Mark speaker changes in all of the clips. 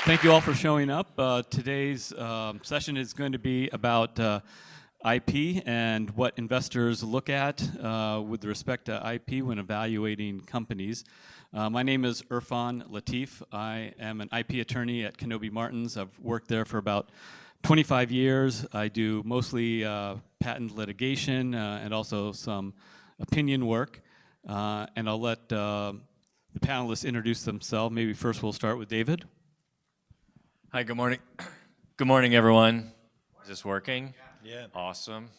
Speaker 1: Thank you all for showing up. Today's session is going to be about IP and what investors look at with respect to IP when evaluating companies. My name is Irfan Lateef. I am an IP attorney at Knobbe Martens. I've worked there for about 25 years. I do mostly patent litigation and also some opinion work. And I'll let the panelists introduce themselves. Maybe first we'll start with David.
Speaker 2: Hi, good morning. Good morning, everyone. Is this working?
Speaker 3: Yeah.
Speaker 2: Awesome.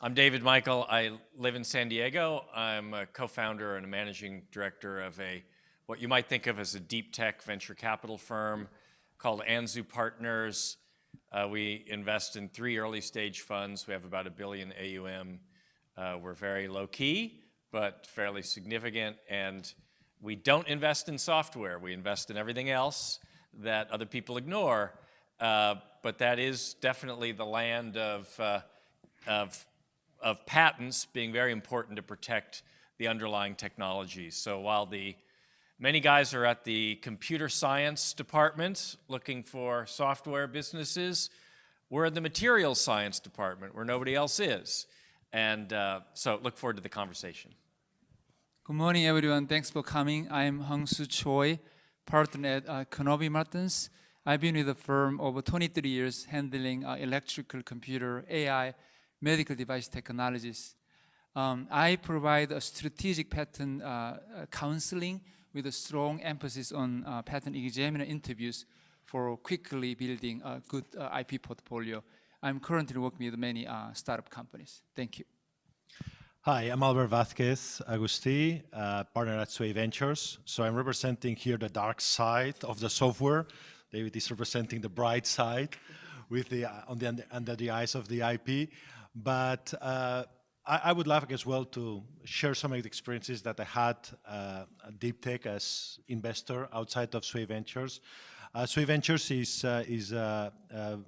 Speaker 2: I'm David Michael. I live in San Diego. I'm a co-founder and a managing director of what you might think of as a deep tech venture capital firm called Anzu Partners. We invest in 3 early stage funds. We have about $1 billion AUM. We're very low key, but fairly significant. And we don't invest in software. We invest in everything else that other people ignore, but that is definitely the land of patents being very important to protect the underlying technologies. So while many guys are at the computer science department looking for software businesses, we're in the materials science department where nobody else is. And so look forward to the conversation.
Speaker 4: Good morning, everyone. Thanks for coming. I'm Hong-Soo Choi, partner at Knobbe Martens. I've been with the firm over 23 years handling electrical, computer, AI, medical device technologies. I provide a strategic patent counseling with a strong emphasis on patent examiner interviews for quickly building a good IP portfolio. I'm currently working with many startup companies. Thank you.
Speaker 3: Hi, I'm Albert Vazquez Agusti, partner at Sway Ventures. So I'm representing here the dark side of the software. David is representing the bright side with under the eyes of the IP. But I would like as well to share some of the experiences that I had at deep tech as investor outside of Sway Ventures. Sway Ventures is a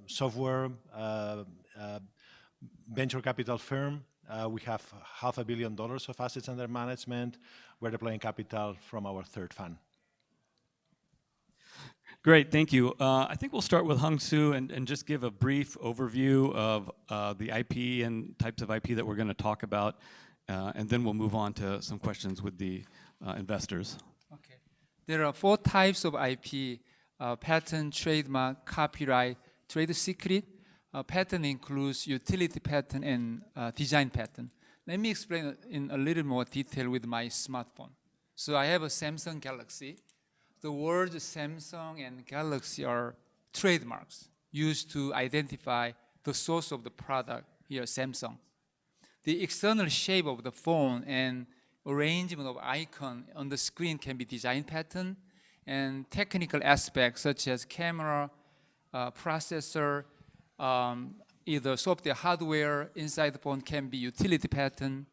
Speaker 3: software venture capital firm. We have $500 million of assets under management. We're deploying capital from our third fund.
Speaker 1: Great, thank you. I think we'll start with Hong-Soo and just give a brief overview of the IP and types of IP that we're going to talk about, and then we'll move on to some questions with the investors.
Speaker 4: Okay. There are 4 types of IP: patent, trademark, copyright, trade secret. Patent includes utility patent and design patent. Let me explain in a little more detail with my smartphone. So I have a Samsung Galaxy. The words Samsung and Galaxy are trademarks used to identify the source of the product, here Samsung. The external shape of the phone and arrangement of icon on the screen can be design patent, and technical aspects such as camera, processor, either software, hardware inside the phone can be utility patent.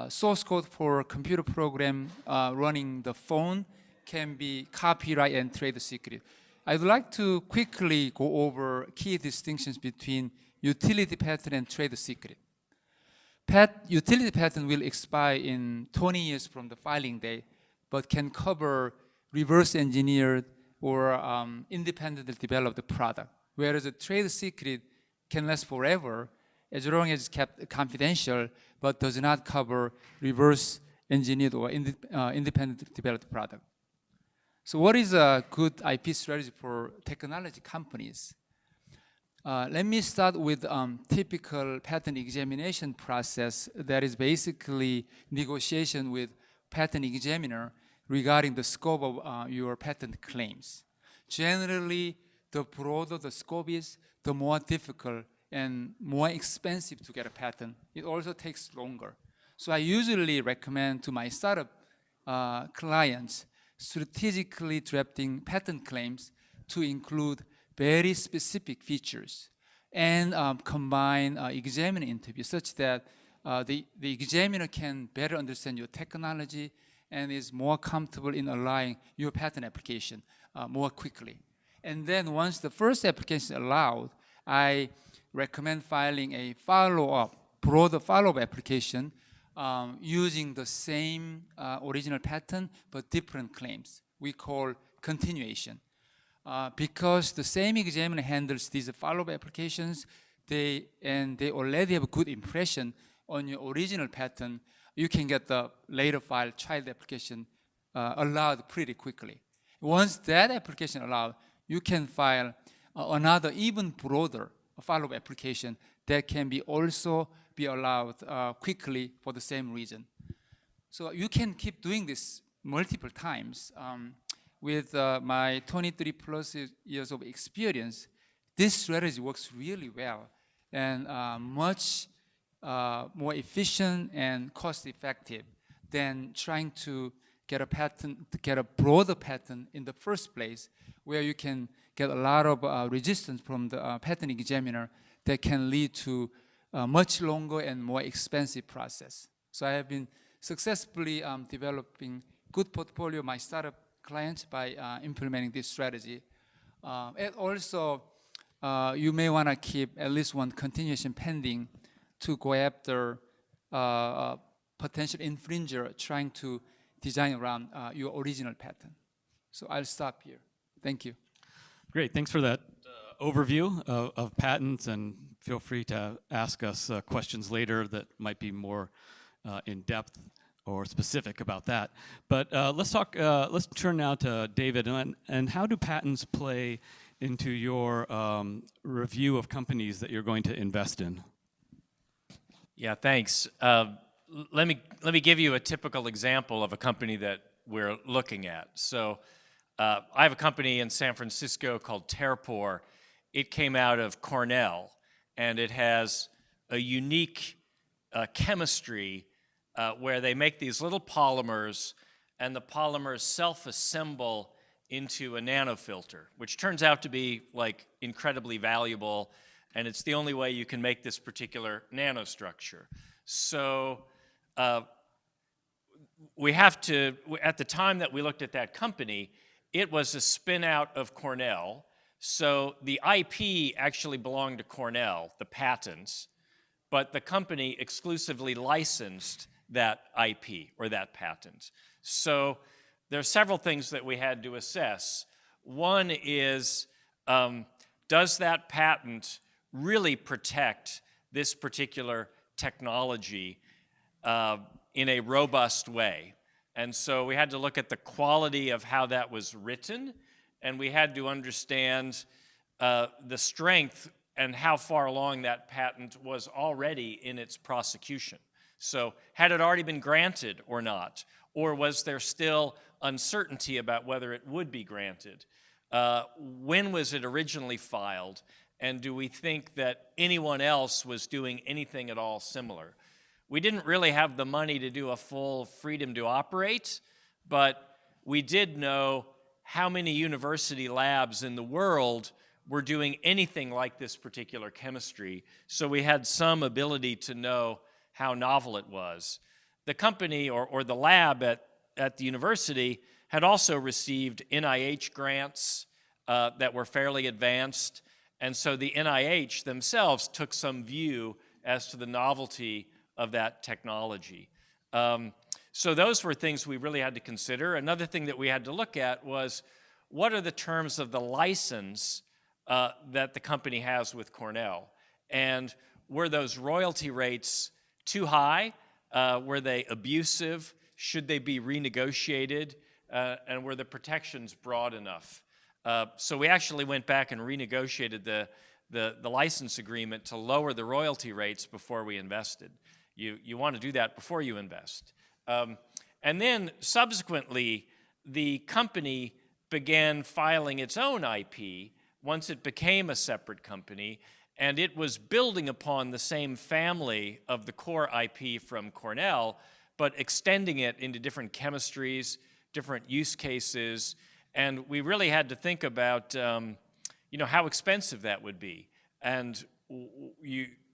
Speaker 4: Source code for computer program running the phone can be copyright and trade secret. I'd like to quickly go over key distinctions between utility patent and trade secret. Utility patent will expire in 20 years from the filing date, but can cover reverse engineered or independently developed product. Whereas a trade secret can last forever as long as it's kept confidential, but does not cover reverse engineered or independently developed product. So what is a good IP strategy for technology companies? Let me start with typical patent examination process that is basically negotiation with patent examiner regarding the scope of your patent claims. Generally, the broader the scope is, the more difficult and more expensive to get a patent. It also takes longer. So I usually recommend to my startup clients strategically drafting patent claims to include very specific features and combine examiner interviews such that the examiner can better understand your technology and is more comfortable in allowing your patent application more quickly. And then once the first application is allowed, I recommend filing a follow-up, broader follow-up application using the same original patent but different claims. We call continuation. because the same examiner handles these follow-up applications, they already have a good impression on your original patent. You can get the later file child application allowed pretty quickly. Once that application allowed, you can file another even broader follow-up application that can also be allowed quickly for the same reason. So you can keep doing this multiple times. With my 23 plus years of experience, this strategy works really well and much more efficient and cost effective than trying to get a patent, to get a broader patent in the first place, where you can get a lot of resistance from the patent examiner that can lead to a much longer and more expensive process. So I have been successfully developing good portfolio of my startup clients by implementing this strategy. And also, you may want to keep at least one continuation pending to go after a potential infringer trying to design around your original patent. So I'll stop here. Thank you.
Speaker 1: Great, thanks for that overview of patents, and feel free to ask us questions later that might be more in depth or specific about that. But let's turn now to David, and how do patents play into your review of companies that you're going to invest in?
Speaker 2: Yeah, thanks. Let me give you a typical example of a company that we're looking at. So I have a company in San Francisco called Terpor. It came out of Cornell, and it has a unique chemistry where they make these little polymers, and the polymers self-assemble into a nanofilter, which turns out to be like incredibly valuable, and it's the only way you can make this particular nanostructure. So we have to, at the time that we looked at that company, it was a spin out of Cornell. So the IP actually belonged to Cornell, the patents, but the company exclusively licensed that IP or that patent. So there are several things that we had to assess. One is, does that patent really protect this particular technology in a robust way? And so we had to look at the quality of how that was written, and we had to understand the strength and how far along that patent was already in its prosecution. So had it already been granted or not? Or was there still uncertainty about whether it would be granted? When was it originally filed? And do we think that anyone else was doing anything at all similar? We didn't really have the money to do a full freedom to operate, but we did know how many university labs in the world were doing anything like this particular chemistry, so we had some ability to know how novel it was. The company or the lab at the university had also received NIH grants that were fairly advanced, and so the NIH themselves took some view as to the novelty of that technology. So those were things we really had to consider. Another thing that we had to look at was, what are the terms of the license that the company has with Cornell? And were those royalty rates too high? Were they abusive? Should they be renegotiated? And were the protections broad enough? So we actually went back and renegotiated the license agreement to lower the royalty rates before we invested. You want to do that before you invest. And then subsequently, the company began filing its own IP once it became a separate company, and it was building upon the same family of the core IP from Cornell, but extending it into different chemistries, different use cases, and we really had to think about how expensive that would be. And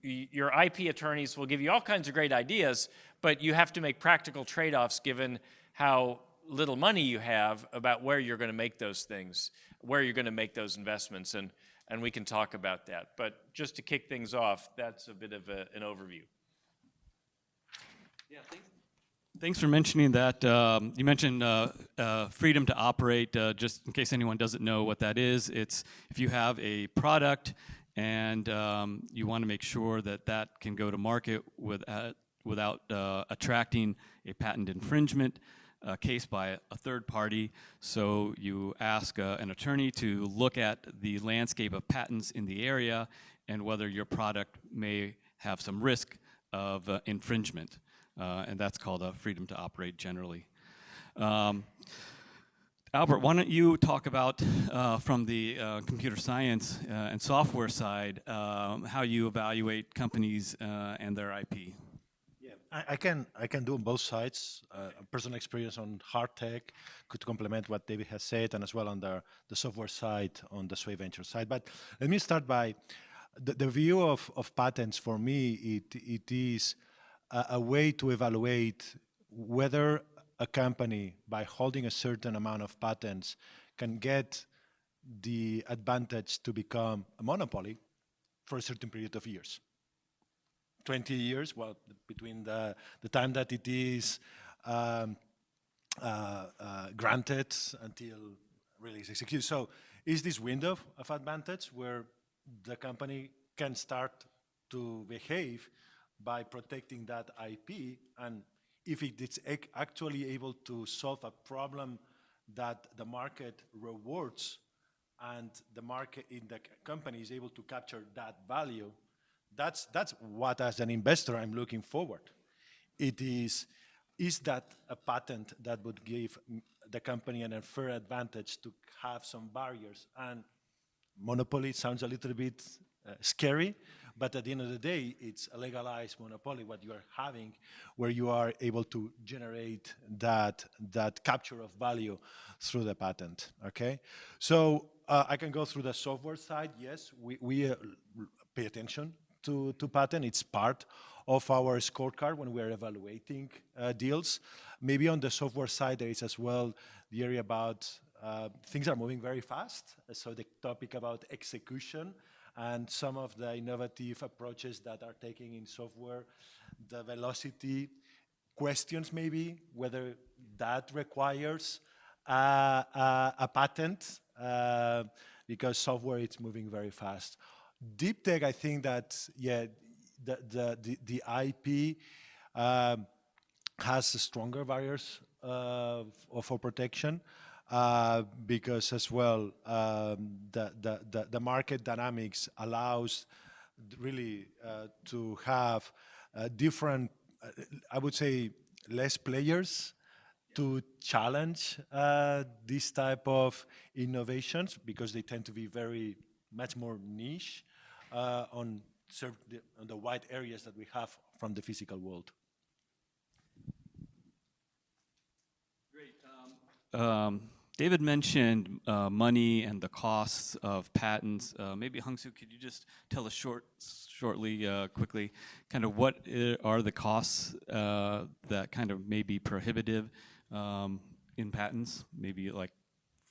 Speaker 2: your IP attorneys will give you all kinds of great ideas, but you have to make practical trade-offs given how little money you have about where you're going to make those things, where you're going to make those investments, and we can talk about that. But just to kick things off, that's a bit of an overview.
Speaker 1: Yeah, thanks for mentioning that. You mentioned freedom to operate, just in case anyone doesn't know what that is, it's if you have a product and you want to make sure that that can go to market without attracting a patent infringement case by a third party. So you ask an attorney to look at the landscape of patents in the area and whether your product may have some risk of infringement. And that's called a freedom to operate generally. Albert, why don't you talk about, from the computer science and software side, how you evaluate companies and their IP?
Speaker 3: Yeah, I can do on both sides. Personal experience on hard tech could complement what David has said, and as well on the software side, on the Sway Venture side. But let me start by the view of patents. For me, it is a way to evaluate whether a company, by holding a certain amount of patents, can get the advantage to become a monopoly for a certain period of years. 20 years, well, between the time that it is granted until really is executed. So is this window of advantage where the company can start to behave by protecting that IP, and if it is actually able to solve a problem that the market rewards and the market in the company is able to capture that value, that's what, as an investor, I'm looking forward. It is that a patent that would give the company an unfair advantage to have some barriers? And monopoly sounds a little bit scary, but at the end of the day, it's a legalized monopoly, what you are having, where you are able to generate that capture of value through the patent, okay? So I can go through the software side. Yes, we pay attention to patent. It's part of our scorecard when we're evaluating deals. Maybe on the software side, there is as well the area about things are moving very fast. So the topic about execution and some of the innovative approaches that are taking in software, the velocity questions maybe, whether that requires a patent, because software is moving very fast. Deep tech, I think that, yeah, the IP has stronger barriers for protection, because as well the market dynamics allows really to have different, I would say, less players to challenge this type of innovations, because they tend to be very much more niche on the wide areas that we have from the physical world.
Speaker 1: Great. David mentioned money and the costs of patents. Maybe Hung-Soo, could you just tell us quickly, kind of what are the costs that kind of may be prohibitive in patents, maybe like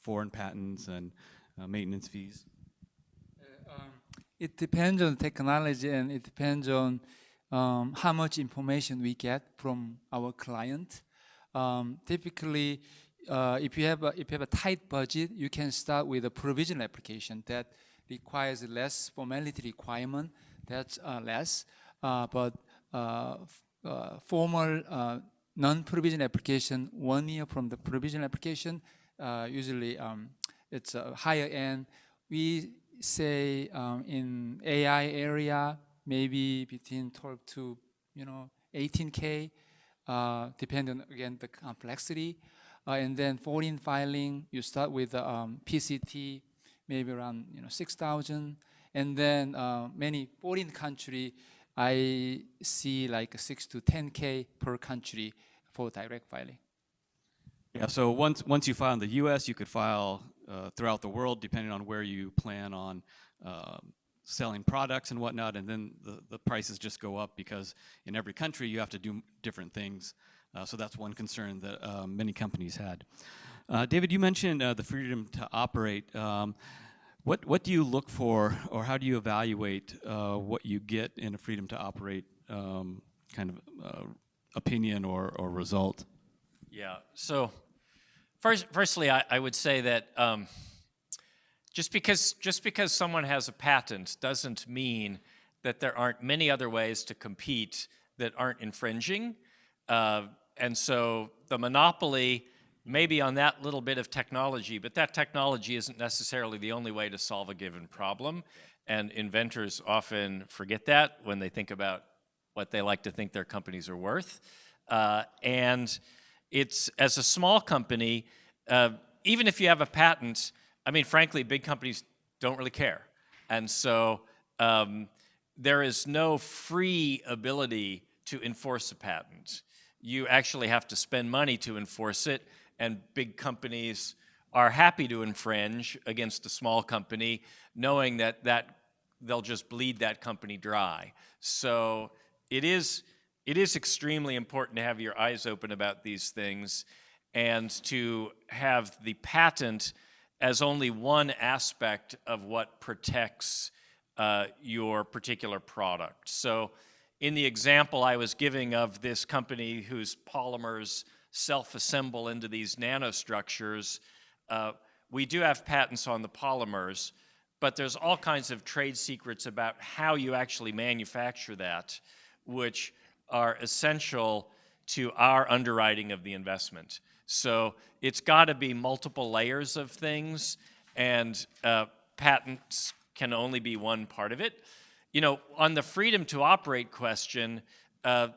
Speaker 1: foreign patents and maintenance fees?
Speaker 4: It depends on technology, and it depends on how much information we get from our client. Typically, if you have a tight budget, you can start with a provisional application that requires less formality requirement. That's less, but formal non-provisional application, 1 year from the provisional application, usually it's a higher end. We say in AI area, maybe between 12 to 18K, depending on, again, the complexity. And then foreign filing, you start with PCT, maybe around 6,000. And then many foreign country, I see like 6 to 10K per country for direct filing.
Speaker 1: Yeah, so once you file in the US, you could file throughout the world, depending on where you plan on selling products and whatnot, and then the prices just go up because in every country you have to do different things. So that's one concern that many companies had. David, you mentioned the freedom to operate. What do you look for, or how do you evaluate what you get in a freedom to operate kind of opinion or result?
Speaker 2: Yeah, so Firstly, I would say that just because someone has a patent doesn't mean that there aren't many other ways to compete that aren't infringing. And so the monopoly may be on that little bit of technology, but that technology isn't necessarily the only way to solve a given problem. And inventors often forget that when they think about what they like to think their companies are worth. And it's, as a small company, even if you have a patent, I mean, frankly, big companies don't really care. And so there is no free ability to enforce a patent. You actually have to spend money to enforce it, and big companies are happy to infringe against a small company, knowing that they'll just bleed that company dry. So it is extremely important to have your eyes open about these things and to have the patent as only one aspect of what protects your particular product. So in the example I was giving of this company whose polymers self-assemble into these nanostructures, we do have patents on the polymers, but there's all kinds of trade secrets about how you actually manufacture that, which are essential to our underwriting of the investment. So it's got to be multiple layers of things, and patents can only be one part of it. You know, on the freedom to operate question, the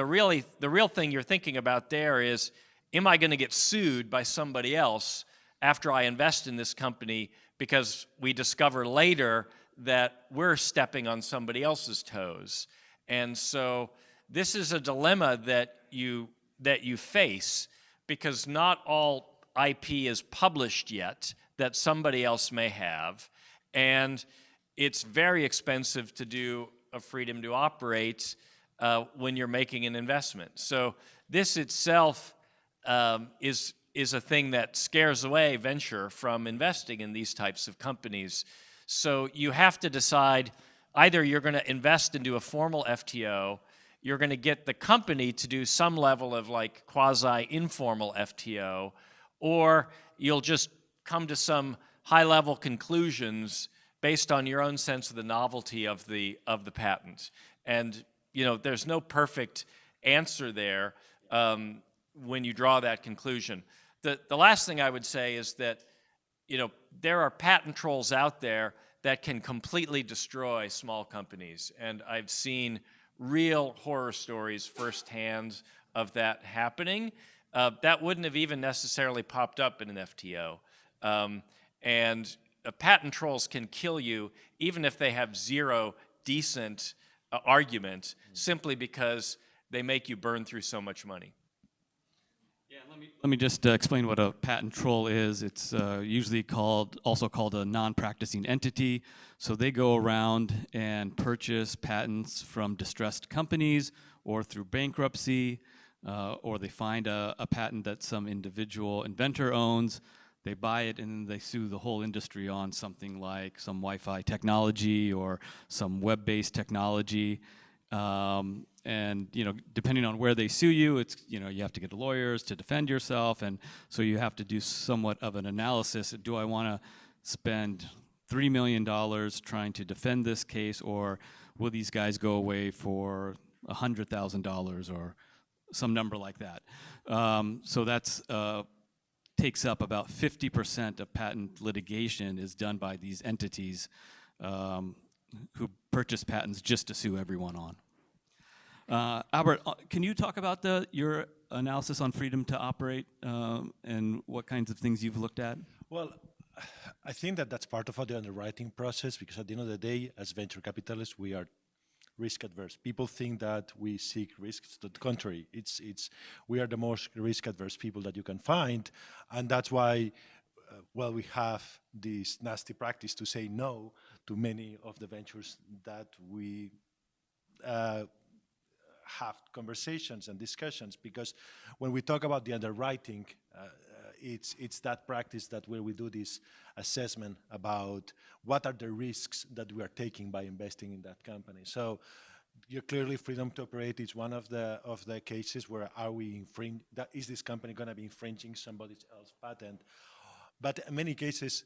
Speaker 2: real thing you're thinking about there is, am I going to get sued by somebody else after I invest in this company because we discover later that we're stepping on somebody else's toes? And so this is a dilemma that you face, because not all IP is published yet that somebody else may have, and it's very expensive to do a freedom to operate when you're making an investment. So this itself is a thing that scares away venture from investing in these types of companies. So you have to decide, either you're going to invest into a formal FTO, you're going to get the company to do some level of like quasi-informal FTO, or you'll just come to some high-level conclusions based on your own sense of the novelty of the patent. And you know, there's no perfect answer there when you draw that conclusion. The last thing I would say is that, you know, there are patent trolls out there that can completely destroy small companies, and I've seen real horror stories firsthand of that happening. That wouldn't have even necessarily popped up in an FTO. And patent trolls can kill you even if they have zero decent argument, simply because they make you burn through so much money.
Speaker 1: Yeah, let me just explain what a patent troll is. It's usually also called a non-practicing entity. So they go around and purchase patents from distressed companies or through bankruptcy, or they find a patent that some individual inventor owns. They buy it and they sue the whole industry on something like some Wi-Fi technology or some web-based technology. And you know, depending on where they sue you, it's, you know, you have to get lawyers to defend yourself, and so you have to do somewhat of an analysis. Do I want to spend $3 million trying to defend this case, or will these guys go away for $100,000 or some number like that? So that's takes up about 50% of patent litigation is done by these entities who purchase patents just to sue everyone on. Albert, can you talk about your analysis on freedom to operate and what kinds of things you've looked at?
Speaker 3: Well, I think that that's part of the underwriting process, because at the end of the day, as venture capitalists, we are risk adverse. People think that we seek risks. To the contrary, we are the most risk adverse people that you can find, and that's why, well, we have this nasty practice to say no to many of the ventures that we have conversations and discussions, because when we talk about the underwriting, it's that practice that where we do this assessment about what are the risks that we are taking by investing in that company. So you're clearly freedom to operate is one of the cases where is this company going to be infringing somebody else's patent? But in many cases,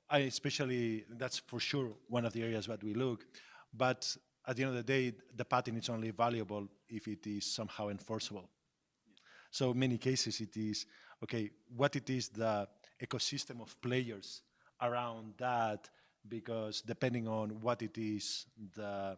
Speaker 3: especially that's for sure one of the areas that we look. But at the end of the day, the patent is only valuable if it is somehow enforceable. So in many cases it is, okay, what it is the ecosystem of players around that, because depending on what it is, the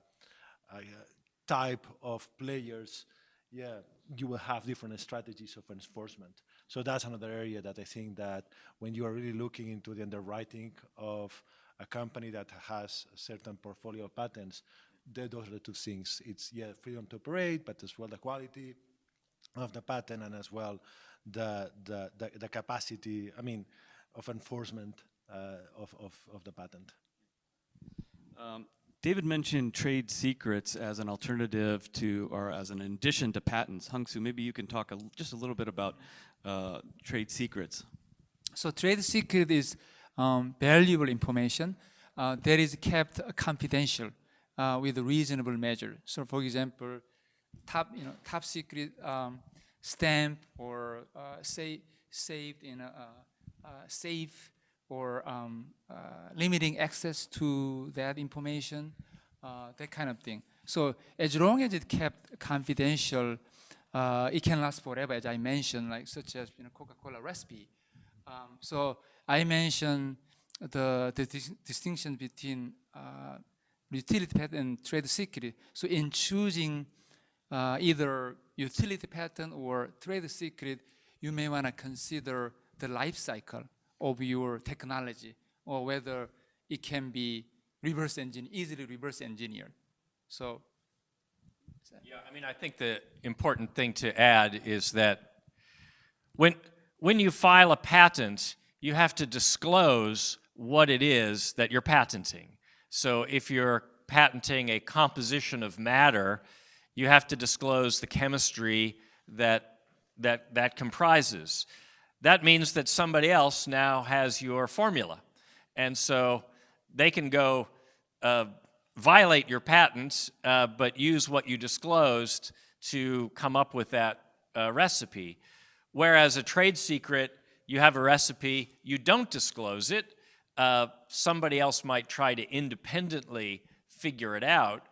Speaker 3: type of players, yeah, you will have different strategies of enforcement. So that's another area that I think that when you are really looking into the underwriting of a company that has a certain portfolio of patents, those are the two things. It's, yeah, freedom to operate, but as well the quality of the patent, and as well the capacity, I mean, of enforcement of the patent.
Speaker 1: David mentioned trade secrets as an alternative to, or as an addition to patents. Hung-Soo, maybe you can talk just a little bit about trade secrets.
Speaker 4: So trade secret is valuable information that is kept confidential with a reasonable measure. So, for example, top secret stamp, or saved in a safe, or limiting access to that information, that kind of thing. So as long as it kept confidential, it can last forever, as I mentioned, like such as Coca-Cola recipe. So I mentioned the distinction between utility patent and trade secret. So in choosing either utility patent or trade secret, you may want to consider the life cycle of your technology, or whether it can be easily reverse engineered. So,
Speaker 2: yeah, I mean, I think the important thing to add is that when you file a patent, you have to disclose what it is that you're patenting. So if you're patenting a composition of matter, you have to disclose the chemistry that comprises. That means that somebody else now has your formula. And so they can go violate your patents, but use what you disclosed to come up with that recipe. Whereas a trade secret, you have a recipe, you don't disclose it, somebody else might try to independently figure it out.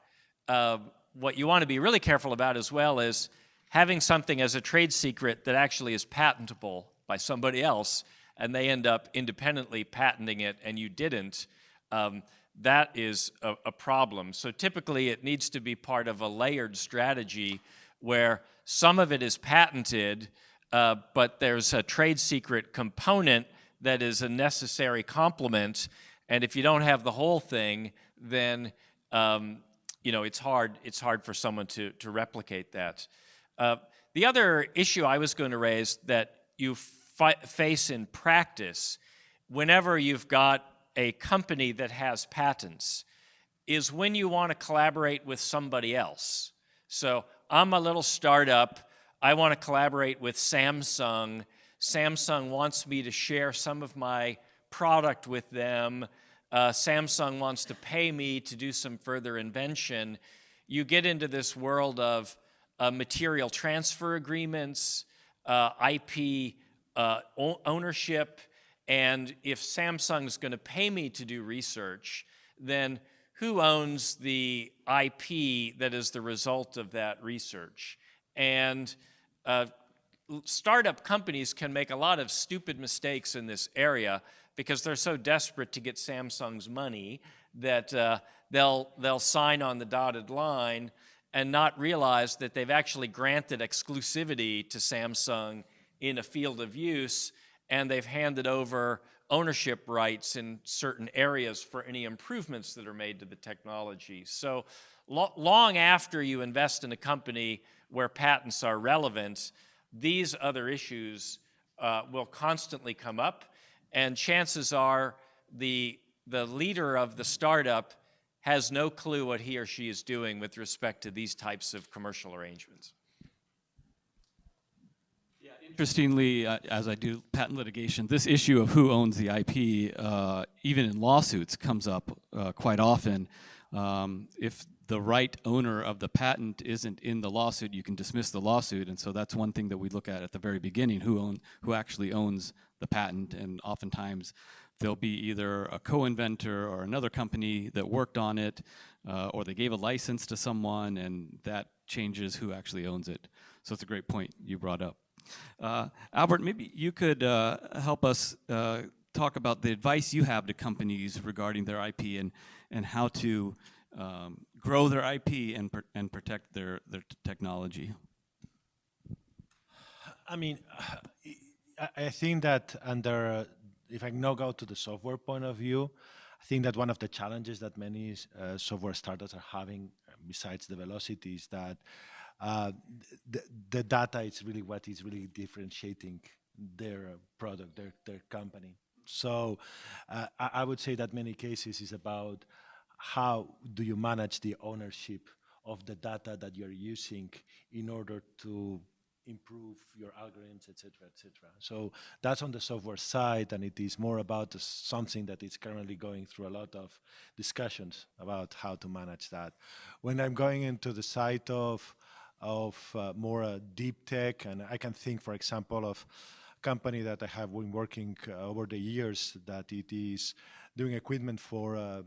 Speaker 2: What you want to be really careful about as well is having something as a trade secret that actually is patentable by somebody else, and they end up independently patenting it and you didn't. That is a problem. So typically it needs to be part of a layered strategy where some of it is patented, but there's a trade secret component that is a necessary complement, and if you don't have the whole thing, then it's hard for someone to replicate that. The other issue I was going to raise that you face in practice whenever you've got a company that has patents is when you want to collaborate with somebody else. So I'm a little startup. I want to collaborate with Samsung. Samsung wants me to share some of my product with them. Samsung wants to pay me to do some further invention. You get into this world of material transfer agreements, IP ownership, and if Samsung's going to pay me to do research, then who owns the IP that is the result of that research? And startup companies can make a lot of stupid mistakes in this area because they're so desperate to get Samsung's money that they'll sign on the dotted line and not realize that they've actually granted exclusivity to Samsung in a field of use, and they've handed over ownership rights in certain areas for any improvements that are made to the technology. So long after you invest in a company where patents are relevant, these other issues will constantly come up, and chances are the leader of the startup has no clue what he or she is doing with respect to these types of commercial arrangements.
Speaker 1: Yeah, interestingly, as I do patent litigation, this issue of who owns the IP, even in lawsuits, comes up quite often. If the right owner of the patent isn't in the lawsuit, you can dismiss the lawsuit. And so that's one thing that we look at the very beginning, who actually owns the patent. And oftentimes there'll be either a co-inventor or another company that worked on it, or they gave a license to someone, and that changes who actually owns it. So it's a great point you brought up. Albert, maybe you could help us talk about the advice you have to companies regarding their IP and how to grow their IP and protect their technology.
Speaker 3: I mean, I think that if I now go to the software point of view, I think that one of the challenges that many software startups are having, besides the velocity, is that the data is really what is really differentiating their product, their company. So I would say that many cases is about how do you manage the ownership of the data that you're using in order to improve your algorithms, et cetera, et cetera. So that's on the software side, and it is more about something that is currently going through a lot of discussions about how to manage that. When I'm going into the side of more deep tech, and I can think, for example, of a company that I have been working over the years, that it is doing equipment for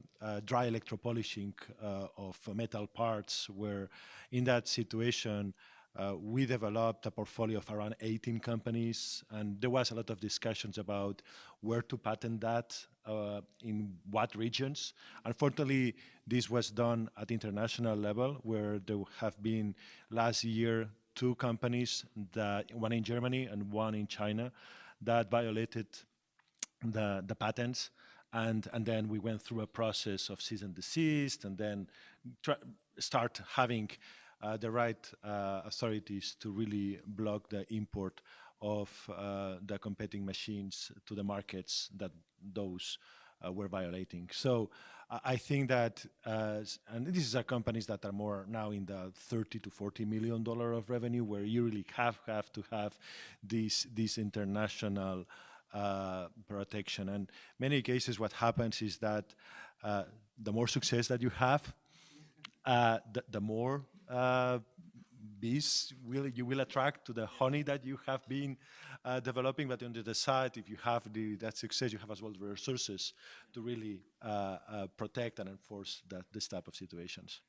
Speaker 3: dry electropolishing of metal parts, where in that situation, we developed a portfolio of around 18 companies, and there was a lot of discussions about where to patent that, in what regions. Unfortunately, this was done at international level, where there have been last year 2 companies, one in Germany and one in China, that violated the patents. And then we went through a process of cease and desist, and then start having the right authorities to really block the import of the competing machines to the markets that those were violating. So I think that, and these are companies that are more now in the $30 to $40 million of revenue, where you really have to have this international protection. And many cases what happens is that the more success that you have, the more bees you will attract to the honey that you have been developing. But on the other side, if you have that success, you have as well the resources to really protect and enforce this type of situations.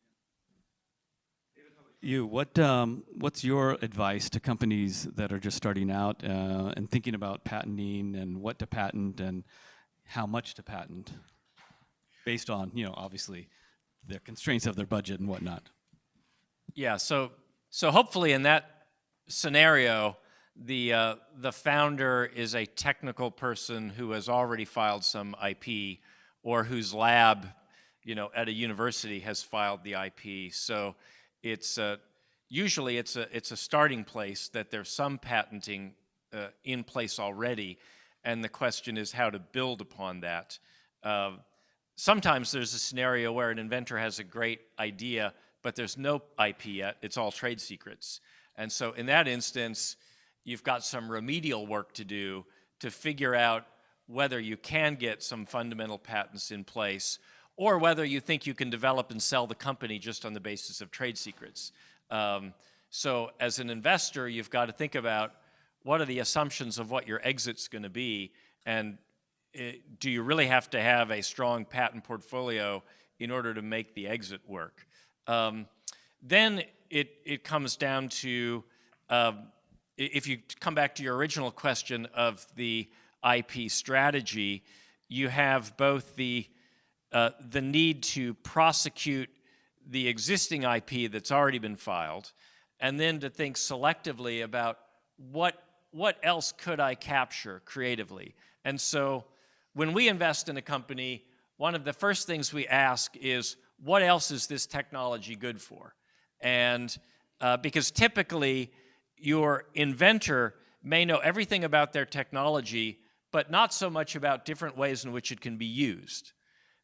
Speaker 1: What's your advice to companies that are just starting out and thinking about patenting and what to patent and how much to patent, based on, obviously the constraints of their budget and whatnot?
Speaker 2: Yeah, so hopefully in that scenario, the founder is a technical person who has already filed some IP, or whose lab, at a university has filed the IP. So it's usually it's a starting place that there's some patenting in place already, and the question is how to build upon that. Sometimes there's a scenario where an inventor has a great idea, but there's no IP yet, it's all trade secrets. And so in that instance, you've got some remedial work to do to figure out whether you can get some fundamental patents in place, or whether you think you can develop and sell the company just on the basis of trade secrets. So as an investor, you've got to think about what are the assumptions of what your exit's going to be, and do you really have to have a strong patent portfolio in order to make the exit work? Then it comes down to, if you come back to your original question of the IP strategy, you have both the need to prosecute the existing IP that's already been filed, and then to think selectively about what else could I capture creatively. And so when we invest in a company, one of the first things we ask is, what else is this technology good for? And because typically your inventor may know everything about their technology, but not so much about different ways in which it can be used.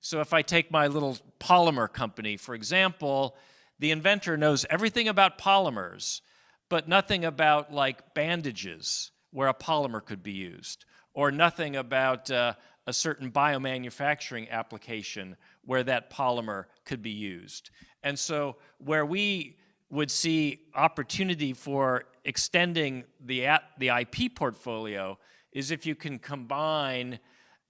Speaker 2: So if I take my little polymer company, for example, the inventor knows everything about polymers, but nothing about, like, bandages where a polymer could be used, or nothing about a certain biomanufacturing application where that polymer could be used. And so where we would see opportunity for extending the IP portfolio is if you can combine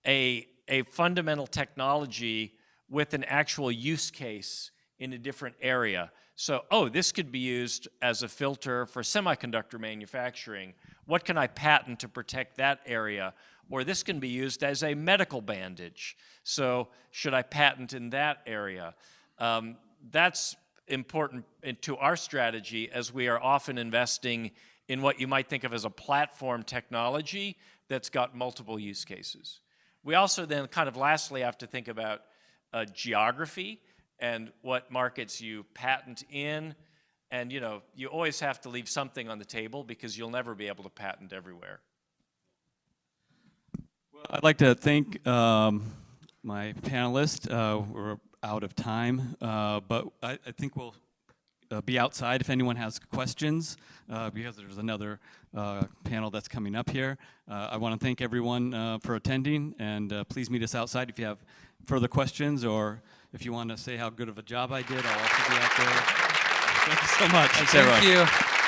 Speaker 2: a fundamental technology with an actual use case in a different area. So, oh, this could be used as a filter for semiconductor manufacturing. What can I patent to protect that area? Or this can be used as a medical bandage. So should I patent in that area? That's important to our strategy, as we are often investing in what you might think of as a platform technology that's got multiple use cases. We also then kind of lastly have to think about geography and what markets you patent in. And you always have to leave something on the table because you'll never be able to patent everywhere.
Speaker 1: Well, I'd like to thank my panelists. We're out of time, but I think we'll be outside if anyone has questions, because there's another panel that's coming up here. I want to thank everyone for attending, and please meet us outside if you have further questions, or if you want to say how good of a job I did, I'll also be out there. Thank you so much.
Speaker 4: Thank you.